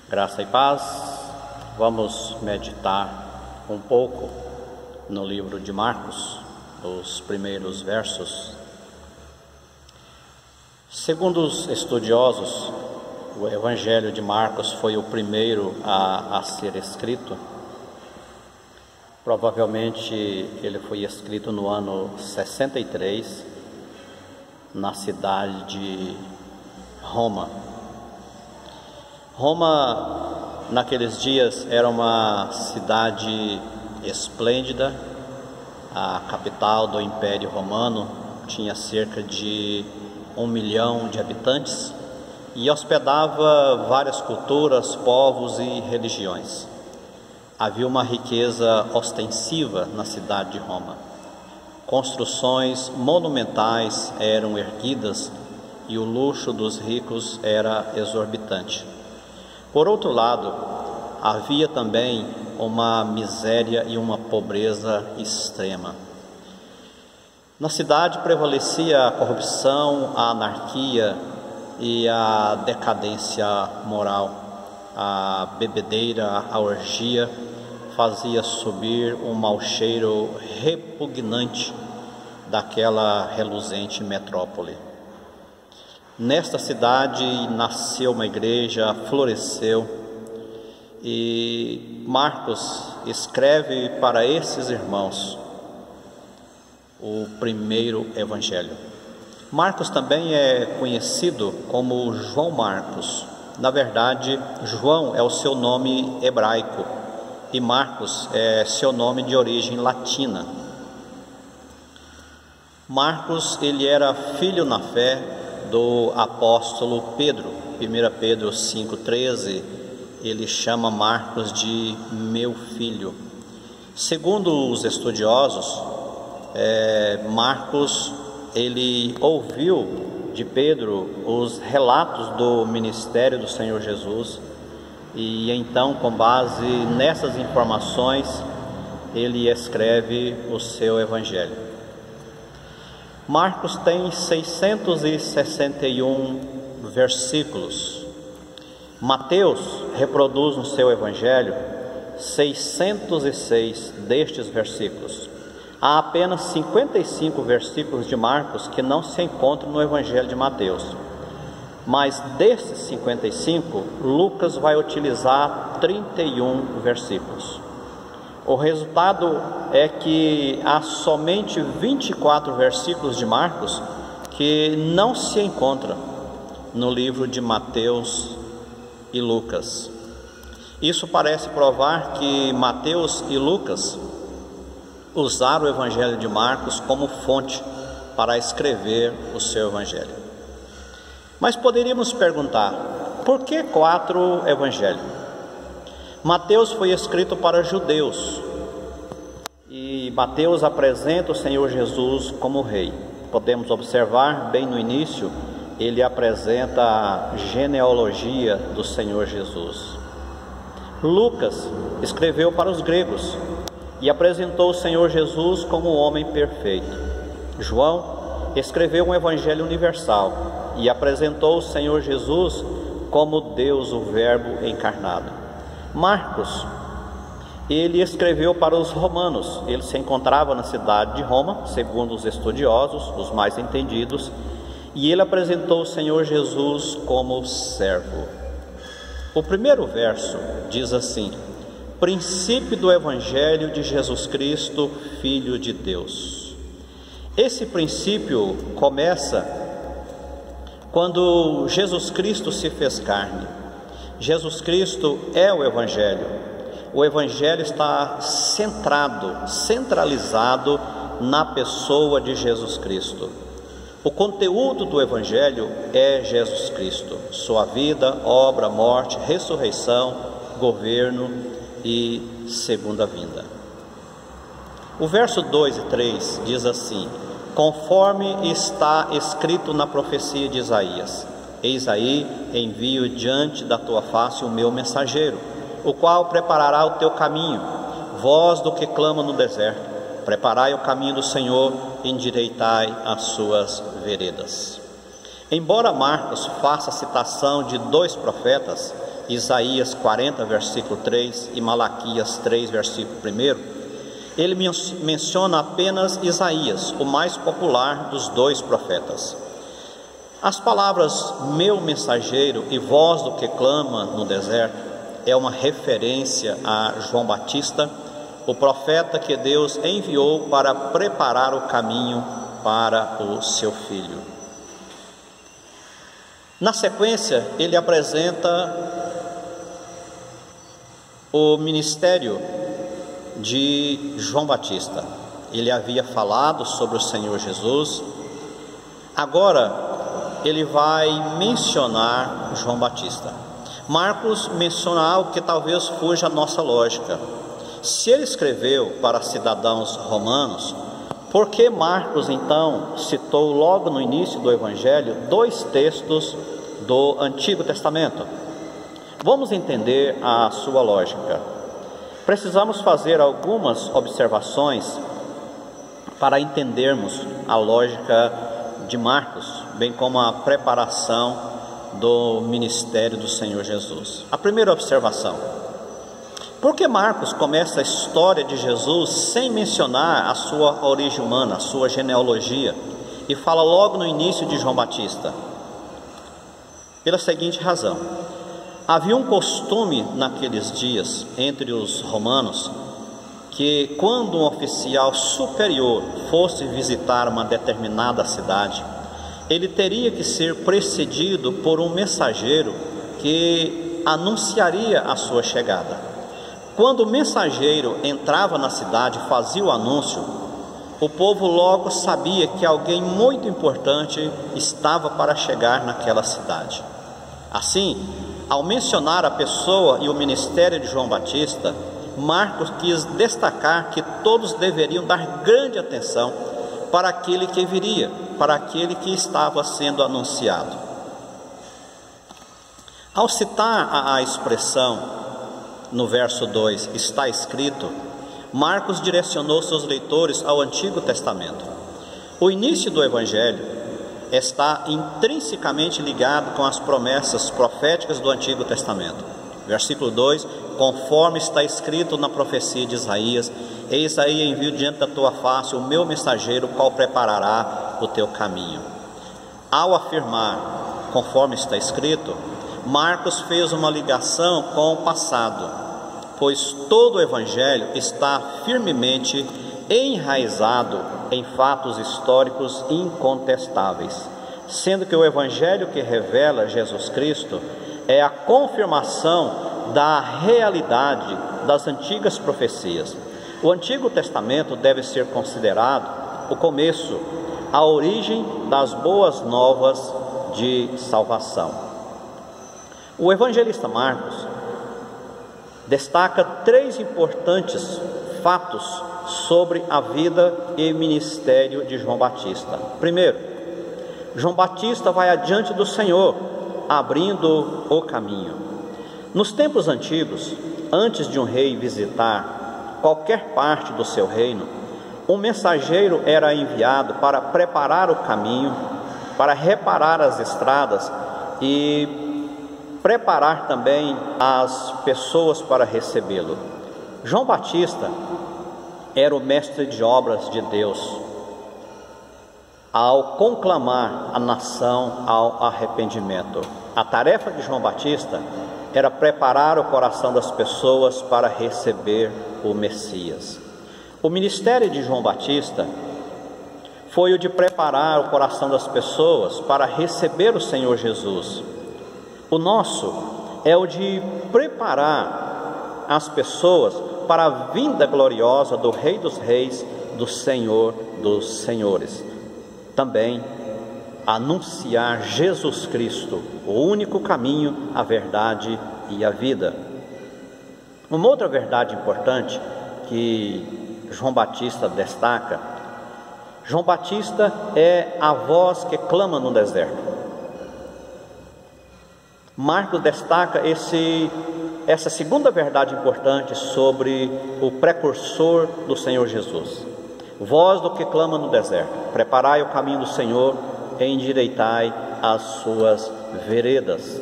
Graça e paz. Vamos meditar um pouco no livro de Marcos, os primeiros versos. Segundo os estudiosos, o Evangelho de Marcos foi o primeiro a ser escrito. Provavelmente ele foi escrito no ano 63, na cidade de Roma. Roma, naqueles dias, era uma cidade esplêndida, a capital do Império Romano, tinha cerca de 1 milhão de habitantes e hospedava várias culturas, povos e religiões. Havia uma riqueza ostensiva na cidade de Roma. Construções monumentais eram erguidas e o luxo dos ricos era exorbitante. Por outro lado, havia também uma miséria e uma pobreza extrema. Na cidade prevalecia a corrupção, a anarquia e a decadência moral. A bebedeira, a orgia fazia subir um mau cheiro repugnante daquela reluzente metrópole. Nesta cidade nasceu uma igreja, floresceu, e Marcos escreve para esses irmãos o primeiro evangelho. Marcos também é conhecido como João Marcos. Na verdade, João é o seu nome hebraico e Marcos é seu nome de origem latina. Marcos, ele era filho na fé do apóstolo Pedro. 1 Pedro 5,13, ele chama Marcos de meu filho. Segundo os estudiosos, Marcos, ele ouviu de Pedro os relatos do ministério do Senhor Jesus e então, com base nessas informações, ele escreve o seu evangelho. Marcos tem 661 versículos. Mateus reproduz no seu evangelho 606 destes versículos. Há apenas 55 versículos de Marcos que não se encontram no evangelho de Mateus. Mas desses 55, Lucas vai utilizar 31 versículos. O resultado é que há somente 24 versículos de Marcos que não se encontram no livro de Mateus e Lucas. Isso parece provar que Mateus e Lucas usaram o evangelho de Marcos como fonte para escrever o seu evangelho. Mas poderíamos perguntar, por que 4 evangelhos? Mateus foi escrito para judeus e Mateus apresenta o Senhor Jesus como rei. Podemos observar bem no início, ele apresenta a genealogia do Senhor Jesus. Lucas escreveu para os gregos e apresentou o Senhor Jesus como um homem perfeito. João escreveu um evangelho universal e apresentou o Senhor Jesus como Deus, o Verbo encarnado. Marcos, ele escreveu para os romanos. Ele se encontrava na cidade de Roma, segundo os estudiosos, os mais entendidos, e ele apresentou o Senhor Jesus como servo. O primeiro verso diz assim: princípio do Evangelho de Jesus Cristo, Filho de Deus. Esse princípio começa quando Jesus Cristo se fez carne. Jesus Cristo é o Evangelho. O Evangelho está centralizado na pessoa de Jesus Cristo. O conteúdo do Evangelho é Jesus Cristo, sua vida, obra, morte, ressurreição, governo e segunda vinda. O verso 2 e 3 diz assim: conforme está escrito na profecia de Isaías: eis aí, envio diante da tua face o meu mensageiro, o qual preparará o teu caminho. Voz do que clama no deserto: preparai o caminho do Senhor, endireitai as suas veredas. Embora Marcos faça citação de 2 profetas, Isaías 40, versículo 3 e Malaquias 3, versículo 1, ele menciona apenas Isaías, o mais popular dos dois profetas. As palavras meu mensageiro e voz do que clama no deserto é uma referência a João Batista, o profeta que Deus enviou para preparar o caminho para o seu filho. Na sequência, ele apresenta o ministério de João Batista. Ele havia falado sobre o Senhor Jesus, agora ele vai mencionar João Batista. Marcos menciona algo que talvez fuja à nossa lógica. Se ele escreveu para cidadãos romanos, por que Marcos então citou logo no início do Evangelho dois textos do Antigo Testamento? Vamos entender a sua lógica. Precisamos fazer algumas observações para entendermos a lógica de Marcos, bem como a preparação do ministério do Senhor Jesus. A primeira observação: por que Marcos começa a história de Jesus sem mencionar a sua origem humana, a sua genealogia, e fala logo no início de João Batista? Pela seguinte razão: havia um costume naqueles dias entre os romanos que quando um oficial superior fosse visitar uma determinada cidade, ele teria que ser precedido por um mensageiro que anunciaria a sua chegada. Quando o mensageiro entrava na cidade e fazia o anúncio, o povo logo sabia que alguém muito importante estava para chegar naquela cidade. Assim, ao mencionar a pessoa e o ministério de João Batista, Marcos quis destacar que todos deveriam dar grande atenção para aquele que viria, para aquele que estava sendo anunciado. Ao citar a expressão no verso 2, está escrito, Marcos direcionou seus leitores ao Antigo Testamento. O início do Evangelho está intrinsecamente ligado com as promessas proféticas do Antigo Testamento. Versículo 2, conforme está escrito na profecia de Isaías, eis aí envio diante da tua face o meu mensageiro, qual preparará o teu caminho. Ao afirmar, conforme está escrito, Marcos fez uma ligação com o passado, pois todo o Evangelho está firmemente enraizado em fatos históricos incontestáveis, sendo que o Evangelho que revela Jesus Cristo é a confirmação da realidade das antigas profecias. O Antigo Testamento deve ser considerado o começo, a origem das boas novas de salvação. O evangelista Marcos destaca três importantes fatos sobre a vida e ministério de João Batista. Primeiro, João Batista vai adiante do Senhor, abrindo o caminho. Nos tempos antigos, antes de um rei visitar qualquer parte do seu reino, um mensageiro era enviado para preparar o caminho, para reparar as estradas e preparar também as pessoas para recebê-lo. João Batista era o mestre de obras de Deus ao conclamar a nação ao arrependimento. A tarefa de João Batista era preparar o coração das pessoas para receber o Messias. O ministério de João Batista foi o de preparar o coração das pessoas para receber o Senhor Jesus. O nosso é o de preparar as pessoas para a vinda gloriosa do Rei dos Reis, do Senhor dos Senhores. Também anunciar Jesus Cristo, o único caminho, a verdade e a vida. Uma outra verdade importante que João Batista destaca: João Batista é a voz que clama no deserto. Marcos destaca essa segunda verdade importante sobre o precursor do Senhor Jesus. Voz do que clama no deserto: preparai o caminho do Senhor, endireitai as suas veredas.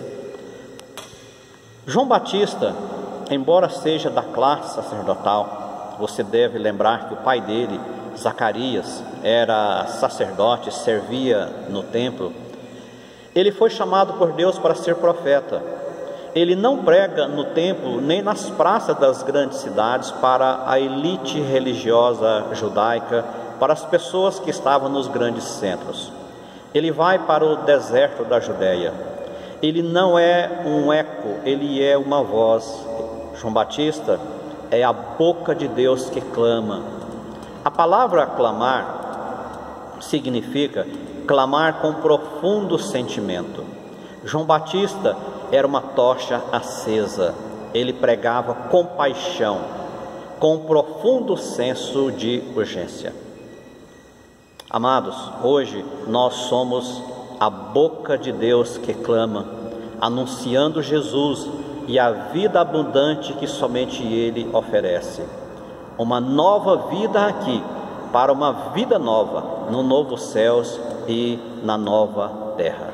João Batista, embora seja da classe sacerdotal, você deve lembrar que o pai dele, Zacarias, era sacerdote, servia no templo. Ele foi chamado por Deus para ser profeta. Ele não prega no templo nem nas praças das grandes cidades para a elite religiosa judaica, para as pessoas que estavam nos grandes centros. Ele vai para o deserto da Judéia. Ele não é um eco, ele é uma voz. João Batista é a boca de Deus que clama. A palavra clamar significa clamar com profundo sentimento. João Batista era uma tocha acesa. Ele pregava com paixão, com profundo senso de urgência. Amados, hoje nós somos a boca de Deus que clama, anunciando Jesus e a vida abundante que somente Ele oferece. Uma nova vida aqui, para uma vida nova, no novo céus e na nova terra.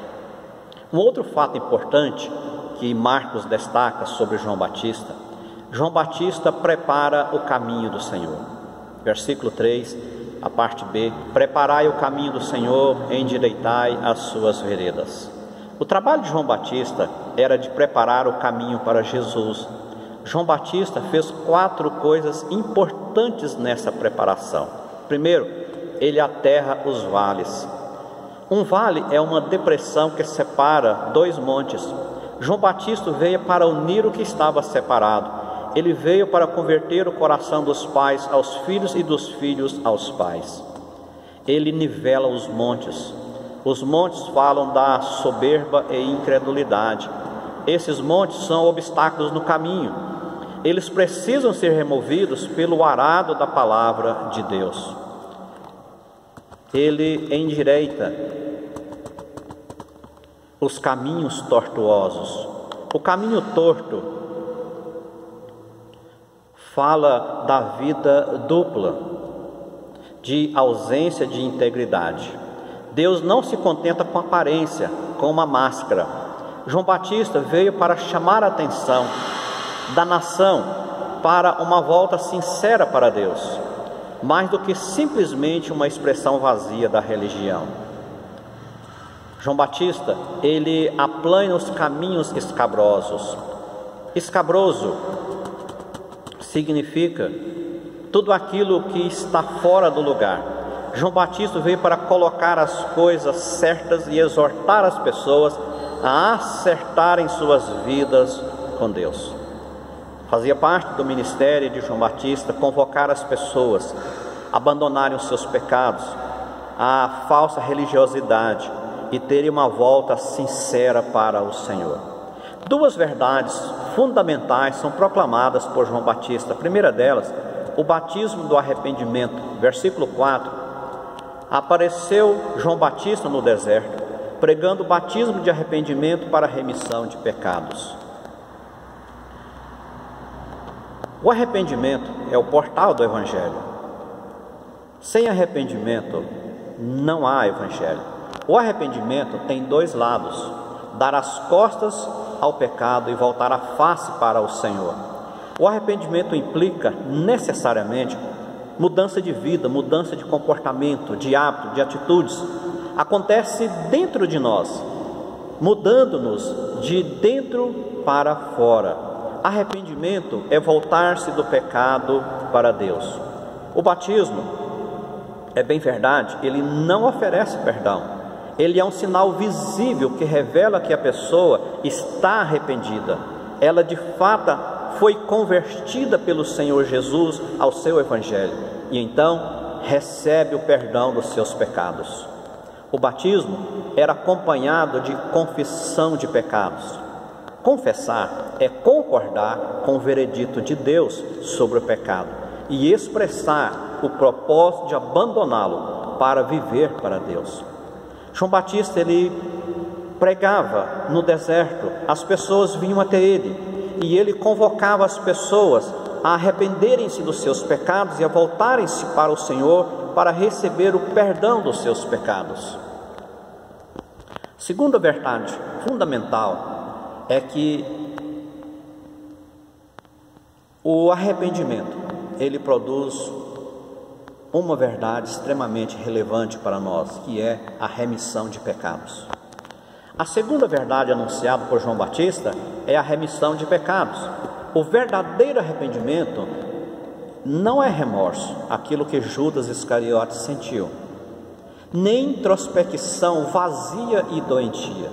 Um outro fato importante que Marcos destaca sobre João Batista: João Batista prepara o caminho do Senhor. Versículo 3, a parte B: preparai o caminho do Senhor, endireitai as suas veredas. O trabalho de João Batista era de preparar o caminho para Jesus. João Batista fez 4 coisas importantes nessa preparação. Primeiro, ele aterra os vales. Um vale é uma depressão que separa 2 montes. João Batista veio para unir o que estava separado. Ele veio para converter o coração dos pais aos filhos e dos filhos aos pais. Ele nivela os montes. Os montes falam da soberba e incredulidade. Esses montes são obstáculos no caminho. Eles precisam ser removidos pelo arado da palavra de Deus. Ele endireita os caminhos tortuosos. O caminho torto fala da vida dupla, de ausência de integridade. Deus não se contenta com aparência, com uma máscara. João Batista veio para chamar a atenção da nação para uma volta sincera para Deus, mais do que simplesmente uma expressão vazia da religião. João Batista, ele aplana os caminhos escabrosos. Escabroso significa tudo aquilo que está fora do lugar. João Batista veio para colocar as coisas certas e exortar as pessoas a acertarem suas vidas com Deus. Fazia parte do ministério de João Batista convocar as pessoas a abandonarem os seus pecados, a falsa religiosidade e terem uma volta sincera para o Senhor. 2 verdades fundamentais são proclamadas por João Batista. A primeira delas, o batismo do arrependimento. Versículo 4: apareceu João Batista no deserto, pregando o batismo de arrependimento para a remissão de pecados. O arrependimento é o portal do Evangelho. Sem arrependimento não há Evangelho. O arrependimento tem 2 lados: dar as costas ao pecado e voltar a face para o Senhor. O arrependimento implica necessariamente mudança de vida, mudança de comportamento, de hábito, de atitudes. Acontece dentro de nós, mudando-nos de dentro para fora. Arrependimento é voltar-se do pecado para Deus. O batismo, é bem verdade, ele não oferece perdão. Ele é um sinal visível que revela que a pessoa está arrependida. Ela de fato foi convertida pelo Senhor Jesus ao seu Evangelho e então recebe o perdão dos seus pecados. O batismo era acompanhado de confissão de pecados. Confessar é concordar com o veredito de Deus sobre o pecado e expressar o propósito de abandoná-lo para viver para Deus. João Batista, ele pregava no deserto, as pessoas vinham até ele e ele convocava as pessoas a arrependerem-se dos seus pecados e a voltarem-se para o Senhor para receber o perdão dos seus pecados. Segunda verdade fundamental é que O arrependimento, ele produz uma verdade extremamente relevante para nós, que é a remissão de pecados. A segunda verdade anunciada por João Batista é a remissão de pecados. O verdadeiro arrependimento não é remorso, aquilo que Judas Iscariotes sentiu, nem introspecção vazia e doentia.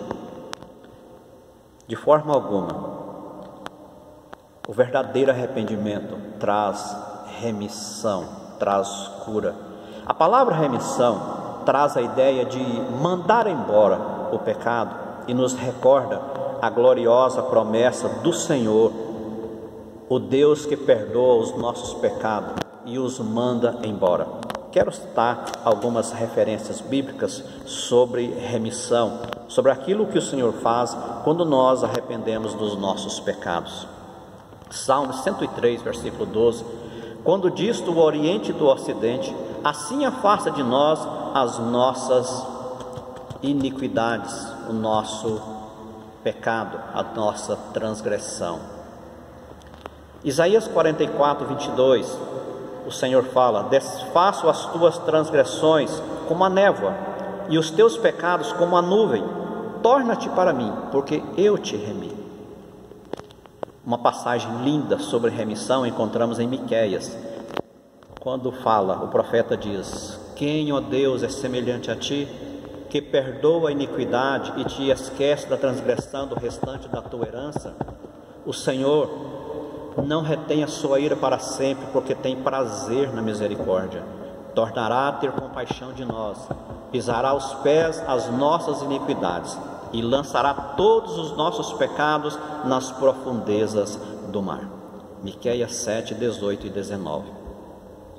De forma alguma. O verdadeiro arrependimento traz remissão, traz cura. A palavra remissão traz a ideia de mandar embora o pecado e nos recorda a gloriosa promessa do Senhor, o Deus que perdoa os nossos pecados e os manda embora. Quero citar algumas referências bíblicas sobre remissão, sobre aquilo que o Senhor faz quando nós arrependemos dos nossos pecados. Salmo 103, versículo 12: quando disto o Oriente do Ocidente, assim afasta de nós as nossas iniquidades, o nosso pecado, a nossa transgressão. Isaías 44, 22, o Senhor fala: desfaço as tuas transgressões como a névoa, e os teus pecados como a nuvem. Torna-te para mim, porque eu te remi. Uma passagem linda sobre remissão encontramos em Miqueias, quando fala, o profeta diz: quem, ó Deus, é semelhante a ti, que perdoa a iniquidade e te esquece da transgressão do restante da tua herança? O Senhor não retém a sua ira para sempre, porque tem prazer na misericórdia. Tornará a ter compaixão de nós, pisará aos pés as nossas iniquidades e lançará todos os nossos pecados nas profundezas do mar. Miqueias 7, 18 e 19.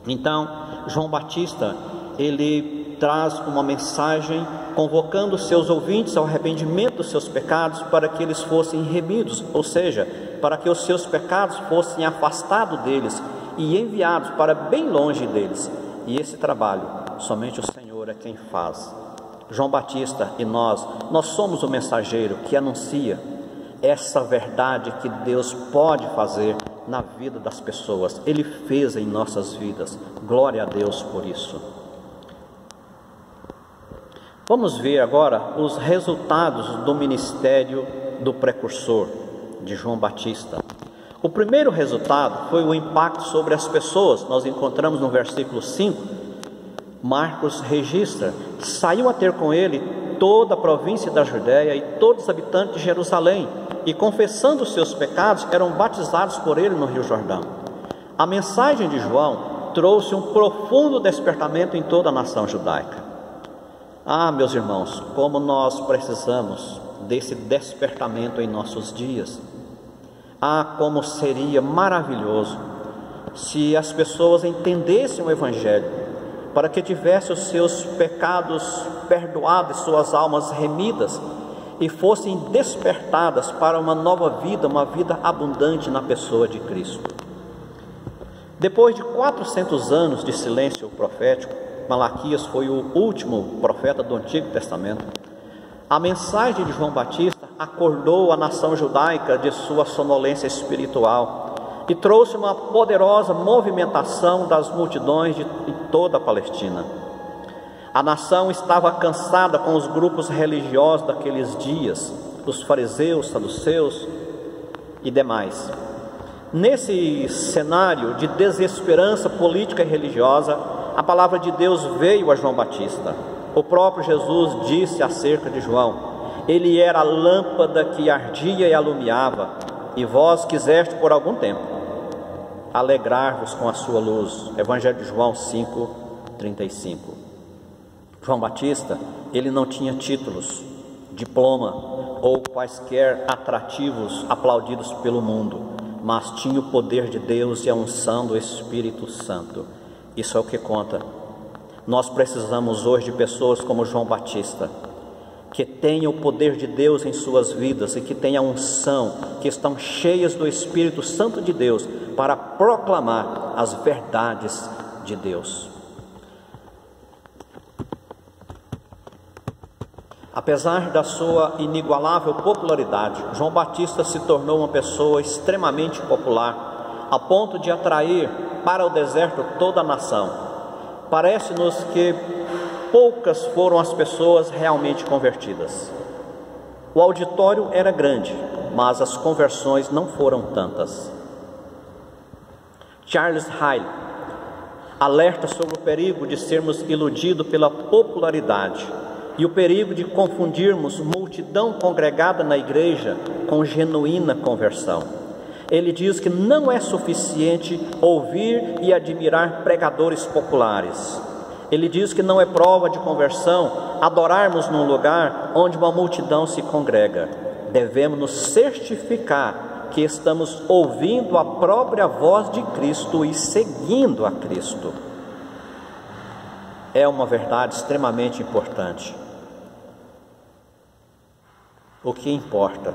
Então, João Batista, ele traz uma mensagem convocando seus ouvintes ao arrependimento dos seus pecados para que eles fossem remidos, ou seja, para que os seus pecados fossem afastados deles e enviados para bem longe deles. E esse trabalho, somente o Senhor é quem faz. João Batista e nós somos o mensageiro que anuncia essa verdade que Deus pode fazer na vida das pessoas. Ele fez em nossas vidas. Glória a Deus por isso. Vamos ver agora os resultados do ministério do precursor de João Batista. O primeiro resultado foi o impacto sobre as pessoas. Nós encontramos no versículo 5, Marcos registra: saiu a ter com ele toda a província da Judéia e todos os habitantes de Jerusalém, e confessando os seus pecados, eram batizados por ele no Rio Jordão. A mensagem de João trouxe um profundo despertamento em toda a nação judaica. Ah, meus irmãos, como nós precisamos desse despertamento em nossos dias. Ah, como seria maravilhoso se as pessoas entendessem o Evangelho, para que tivessem os seus pecados perdoados, suas almas remidas, e fossem despertadas para uma nova vida, uma vida abundante na pessoa de Cristo. Depois de 400 anos de silêncio profético, Malaquias foi o último profeta do Antigo Testamento. A mensagem de João Batista acordou a nação judaica de sua sonolência espiritual e trouxe uma poderosa movimentação das multidões de toda a Palestina. A nação estava cansada com os grupos religiosos daqueles dias, os fariseus, saduceus e demais. Nesse cenário de desesperança política e religiosa, a palavra de Deus veio a João Batista. O próprio Jesus disse acerca de João: ele era a lâmpada que ardia e alumiava, e vós quiseste por algum tempo alegrar-vos com a sua luz. Evangelho de João 5, 35. João Batista, ele não tinha títulos, diploma ou quaisquer atrativos aplaudidos pelo mundo, mas tinha o poder de Deus e a unção do Espírito Santo. Isso é o que conta. Nós precisamos hoje de pessoas como João Batista, que tenham o poder de Deus em suas vidas e que tenham a unção, que estão cheias do Espírito Santo de Deus para proclamar as verdades de Deus. Apesar da sua inigualável popularidade, João Batista se tornou uma pessoa extremamente popular a ponto de atrair para o deserto toda a nação. Parece-nos que poucas foram as pessoas realmente convertidas. O auditório era grande, mas as conversões não foram tantas. Charles Hale alerta sobre o perigo de sermos iludidos pela popularidade e o perigo de confundirmos multidão congregada na igreja com genuína conversão. Ele diz que não é suficiente ouvir e admirar pregadores populares. Ele diz que não é prova de conversão adorarmos num lugar onde uma multidão se congrega. Devemos nos certificar que estamos ouvindo a própria voz de Cristo e seguindo a Cristo. É uma verdade extremamente importante. O que importa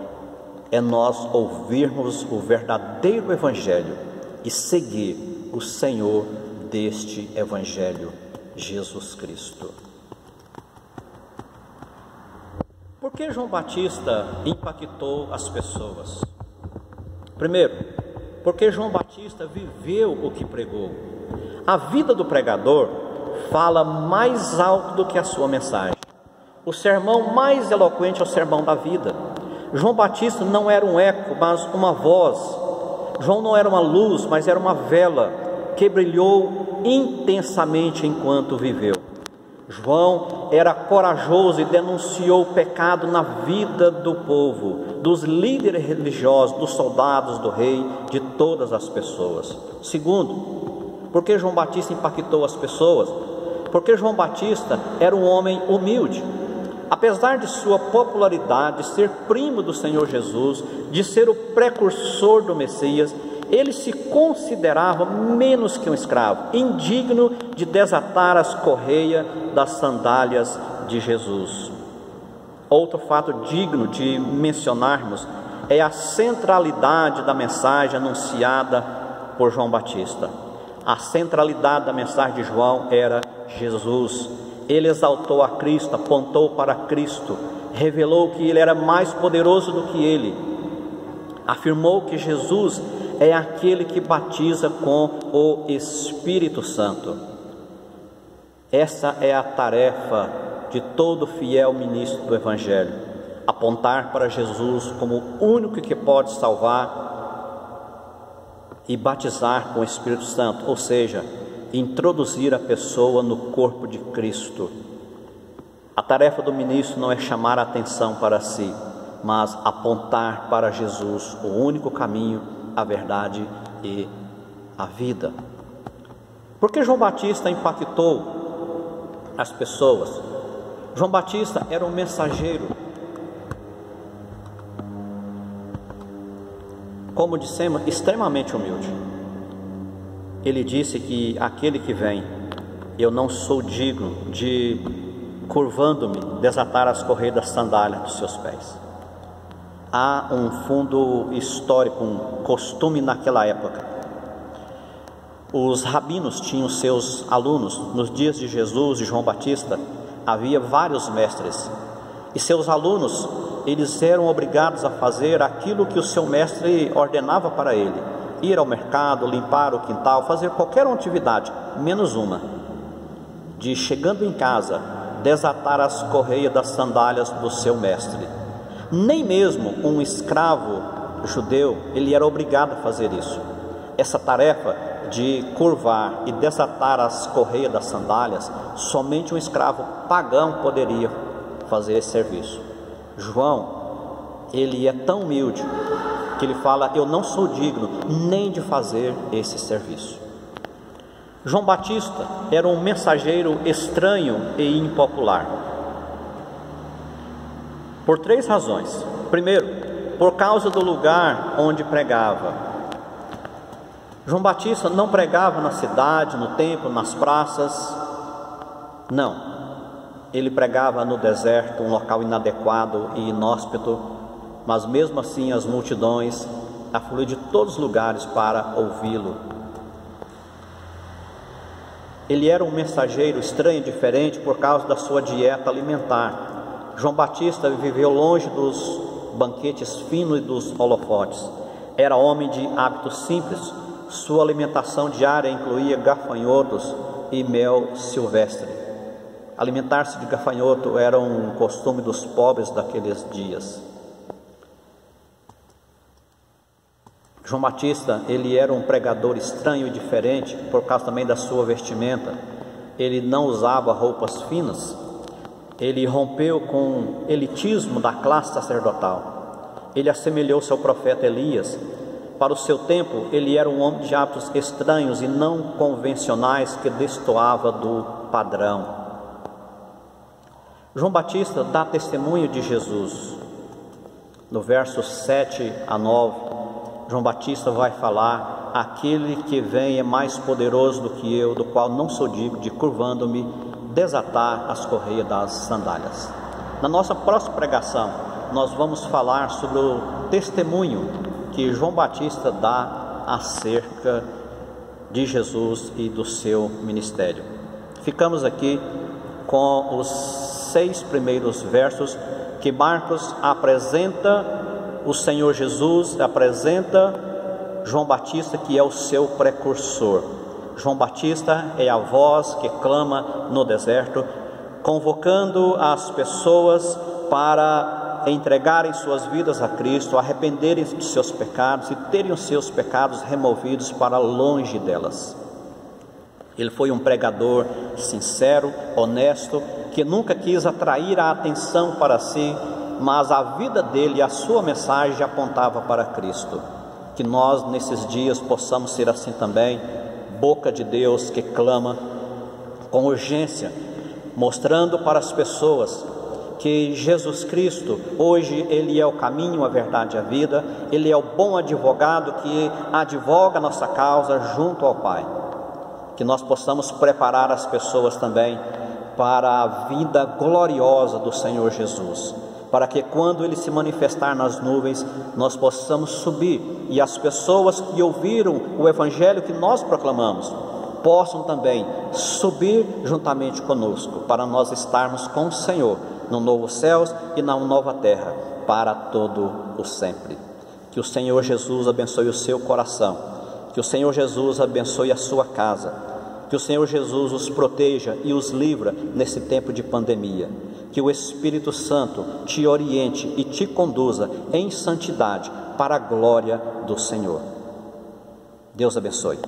é nós ouvirmos o verdadeiro Evangelho e seguir o Senhor deste Evangelho, Jesus Cristo. Por que João Batista impactou as pessoas? Primeiro, porque João Batista viveu o que pregou. A vida do pregador fala mais alto do que a sua mensagem. O sermão mais eloquente é o sermão da vida. João Batista não era um eco, mas uma voz. João não era uma luz, mas era uma vela que brilhou intensamente enquanto viveu. João era corajoso e denunciou o pecado na vida do povo, dos líderes religiosos, dos soldados do rei, de todas as pessoas. Segundo, porque João Batista impactou as pessoas? Porque João Batista era um homem humilde. Apesar de sua popularidade, de ser primo do Senhor Jesus, de ser o precursor do Messias, ele se considerava menos que um escravo, indigno de desatar as correias das sandálias de Jesus. Outro fato digno de mencionarmos é a centralidade da mensagem anunciada por João Batista. A centralidade da mensagem de João era Jesus. Ele exaltou a Cristo, apontou para Cristo, revelou que ele era mais poderoso do que ele, afirmou que Jesus é aquele que batiza com o Espírito Santo. Essa é a tarefa de todo fiel ministro do Evangelho: apontar para Jesus como o único que pode salvar e batizar com o Espírito Santo, ou seja, introduzir a pessoa no corpo de Cristo. A tarefa do ministro não é chamar a atenção para si, mas apontar para Jesus, o único caminho, a verdade e a vida. Por que João Batista impactou as pessoas? João Batista era um mensageiro. Como dissemos, extremamente humilde. Ele disse que aquele que vem, eu não sou digno de, curvando-me, desatar as correias das sandálias dos seus pés. Há um fundo histórico, um costume naquela época. Os rabinos tinham seus alunos. Nos dias de Jesus e João Batista, havia vários mestres. E seus alunos, eles eram obrigados a fazer aquilo que o seu mestre ordenava para ele: ir ao mercado, limpar o quintal, fazer qualquer atividade, menos uma, de, chegando em casa, desatar as correias das sandálias do seu mestre. Nem mesmo um escravo judeu, ele era obrigado a fazer isso. Essa tarefa de curvar e desatar as correias das sandálias, somente um escravo pagão poderia fazer esse serviço. João, ele é tão humilde que ele fala: eu não sou digno nem de fazer esse serviço. João Batista era um mensageiro estranho e impopular, por 3 razões. Primeiro, por causa do lugar onde pregava. João Batista não pregava na cidade, no templo, nas praças. Não, ele pregava no deserto, um local inadequado e inóspito. Mas mesmo assim as multidões afluíam de todos os lugares para ouvi-lo. Ele era um mensageiro estranho e diferente por causa da sua dieta alimentar. João Batista viveu longe dos banquetes finos e dos holofotes. Era homem de hábitos simples. Sua alimentação diária incluía gafanhotos e mel silvestre. Alimentar-se de gafanhoto era um costume dos pobres daqueles dias. João Batista, ele era um pregador estranho e diferente por causa também da sua vestimenta. Ele não usava roupas finas. Ele rompeu com o elitismo da classe sacerdotal. Ele assemelhou-se ao profeta Elias. Para o seu tempo, ele era um homem de hábitos estranhos e não convencionais que destoava do padrão. João Batista dá testemunho de Jesus. No versos 7 a 9, João Batista vai falar: aquele que vem é mais poderoso do que eu, do qual não sou digno de, curvando-me, desatar as correias das sandálias. Na nossa próxima pregação, nós vamos falar sobre o testemunho que João Batista dá acerca de Jesus e do seu ministério. Ficamos aqui com os 6 primeiros versos que Marcos apresenta o Senhor Jesus, apresenta João Batista, que é o seu precursor. João Batista é a voz que clama no deserto, convocando as pessoas para entregarem suas vidas a Cristo, arrependerem de seus pecados e terem os seus pecados removidos para longe delas. Ele foi um pregador sincero, honesto, que nunca quis atrair a atenção para si, mas a vida dele e a sua mensagem apontava para Cristo. Que nós nesses dias possamos ser assim também, boca de Deus que clama com urgência, mostrando para as pessoas que Jesus Cristo, hoje, Ele é o caminho, a verdade e a vida. Ele é o bom advogado que advoga a nossa causa junto ao Pai. Que nós possamos preparar as pessoas também para a vida gloriosa do Senhor Jesus, para que quando Ele se manifestar nas nuvens, nós possamos subir e as pessoas que ouviram o Evangelho que nós proclamamos, possam também subir juntamente conosco, para nós estarmos com o Senhor no novo céus e na nova terra, para todo o sempre. Que o Senhor Jesus abençoe o seu coração, que o Senhor Jesus abençoe a sua casa, que o Senhor Jesus os proteja e os livra nesse tempo de pandemia, que o Espírito Santo te oriente e te conduza em santidade para a glória do Senhor. Deus abençoe.